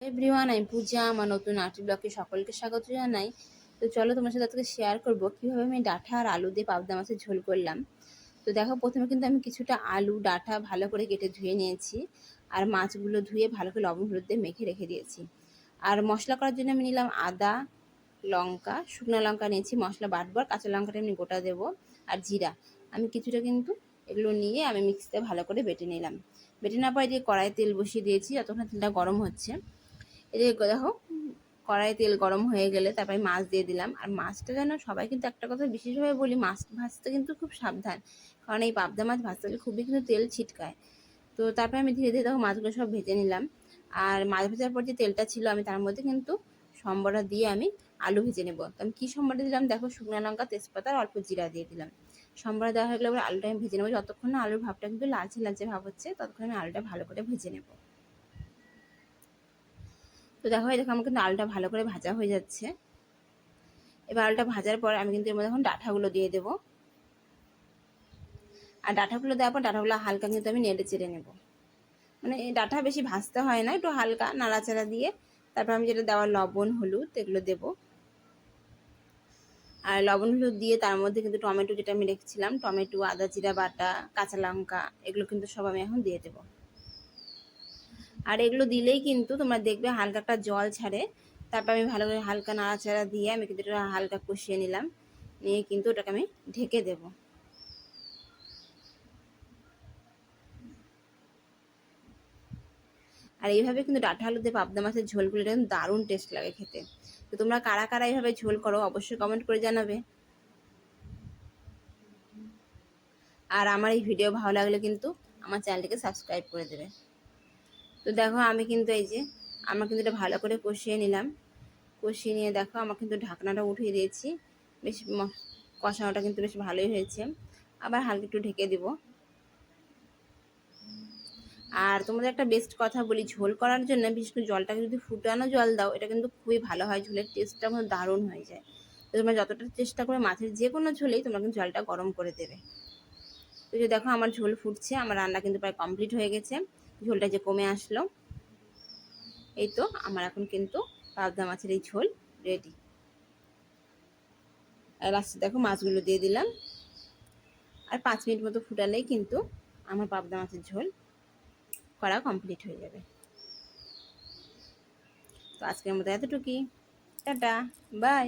Everyone, আমি পূজা। আমার নতুন আর্টি ব্লগে সকলকে স্বাগত জানাই। তো চলো তোমার সাথে আজকে শেয়ার করব কীভাবে আমি ডাঁটা আর আলু দিয়ে পাবদা মাছের ঝোল করলাম। তো দেখো, প্রথমে কিন্তু আমি কিছুটা আলু ডাঁটা ভালো করে কেটে ধুয়ে নিয়েছি, আর মাছগুলো ধুয়ে ভালো করে লবণ হলুদ দিয়ে মেখে রেখে দিয়েছি। আর মশলা করার জন্য আমি নিলাম আদা, লঙ্কা, শুকনো লঙ্কা নিয়েছি মশলা বাটবার, কাঁচা লঙ্কাটা আমি গোটা দেবো, আর জিরা আমি কিছুটা কিন্তু এগুলো নিয়ে আমি মিক্সিতে ভালো করে বেটে নিলাম। বেটে নেওয়ার পর যে কড়াই তেল বসিয়ে দিয়েছি, যতক্ষণ তেলটা গরম হচ্ছে। এদিকে দেখো, কড়াই তেল গরম হয়ে গেলে তারপরে মাছ দিয়ে দিলাম। আর মাছটা যেন সবাই কিন্তু একটা কথা বিশেষভাবে বলি, মাছ ভাজতে কিন্তু খুব সাবধান, কারণ এই পাবদা মাছ ভাজতে গেলে খুবই কিন্তু তেল ছিটকায়। তো তারপরে আমি ধীরে ধীরে দেখো মাছগুলো সব ভেজে নিলাম। আর মাছ ভাজার পর যে তেলটা ছিল আমি তার মধ্যে কিন্তু সম্বরা দিয়ে আমি আলু ভেজে নেবো। তো আমি কী সম্বরা দিলাম দেখো, শুকনো লঙ্কা, তেজপাতা আর অল্প জিরা দিয়ে দিলাম। সম্বরা দেওয়া হয়ে গেলে এবার আলুটা আমি ভেজে নেবো। যতক্ষণ না আলুর ভাবটা কিন্তু লালচে লালচে ভাব হচ্ছে, ততক্ষণ আমি আলুটা ভালো করে ভেজে নেবো। তো দেখো আমার কিন্তু আলুটা ভালো করে ভাজা হয়ে যাচ্ছে। এবার আলুটা ভাজার পর আমি কিন্তু এর মধ্যে এখন ডাঁটাগুলো দিয়ে দেবো। আর ডাঁটাগুলো দেওয়ার পর ডাঁটাগুলো হালকা কিন্তু আমি নেড়ে চেড়ে নেবো। মানে এই ডাঁটা বেশি ভাজতে হয় না, একটু হালকা নাড়াচাড়া দিয়ে তারপর আমি যেটা দেওয়ার লবণ হলুদ এগুলো দেবো। আর লবণ হলুদ দিয়ে তার মধ্যে কিন্তু টমেটো যেটা আমি রেখেছিলাম, টমেটো, আদা জিরা বাটা, কাঁচা লঙ্কা, এগুলো কিন্তু সব আমি এখন দিয়ে দেবো। আর এগুলো দিলেই কিন্তু তোমরা দেখবে হালকা একটা জল ছাড়ে। তারপর আমি ভালো করে হালকা নাড়াচাড়া দিয়ে আমি কিন্তু এটা হালকা কষিয়ে নিলাম, নিয়ে কিন্তু ওটাকে আমি ঢেকে দেব। আর এইভাবে কিন্তু ডাঁটা আলু দিয়ে পাবদা মাছের ঝোলগুলো এটা কিন্তু দারুণ টেস্ট লাগে খেতে। তো তোমরা কারা কারা এইভাবে ঝোল করো অবশ্যই কমেন্ট করে জানাবে। আর আমার এই ভিডিও ভালো লাগলে কিন্তু আমার চ্যানেলটিকে সাবস্ক্রাইব করে দেবে। তো দেখো আমি কিন্তু এই যে আমার কিন্তু এটা ভালো করে কষিয়ে নিলাম। কষিয়ে নিয়ে দেখো আমার কিন্তু ঢাকনাটা উঠিয়ে দিয়েছি। বেশ কষানোটা কিন্তু বেশ ভালোই হয়েছে। আবার হালকা একটু ঢেকে দিব। আর তোমাদের একটা বেস্ট কথা বলি, ঝোল করার জন্য বিশেষ করে জলটাকে যদি ফুটানো জল দাও, এটা কিন্তু খুবই ভালো হয়, ঝোলের টেস্টটা কিন্তু দারুণ হয়ে যায়। তো তোমরা যতটা চেষ্টা করে মাছের যে কোনো ঝোলেই তোমরা কিন্তু জলটা গরম করে দেবে। তো যে দেখো আমার ঝোল ফুটছে, আমার রান্না কিন্তু প্রায় কমপ্লিট হয়ে গেছে। ঝোলটা যে কমে আসলো, এই তো আমার এখন কিন্তু পাবদা মাছের এই ঝোল রেডি। আর লাস্টে দেখো মাছগুলো দিয়ে দিলাম। আর 5 মিনিট মতো ফুটালেই কিন্তু আমার পাবদা মাছের ঝোল করা কমপ্লিট হয়ে যাবে। তো আজকের মতো এতটুকুই। Tata, by.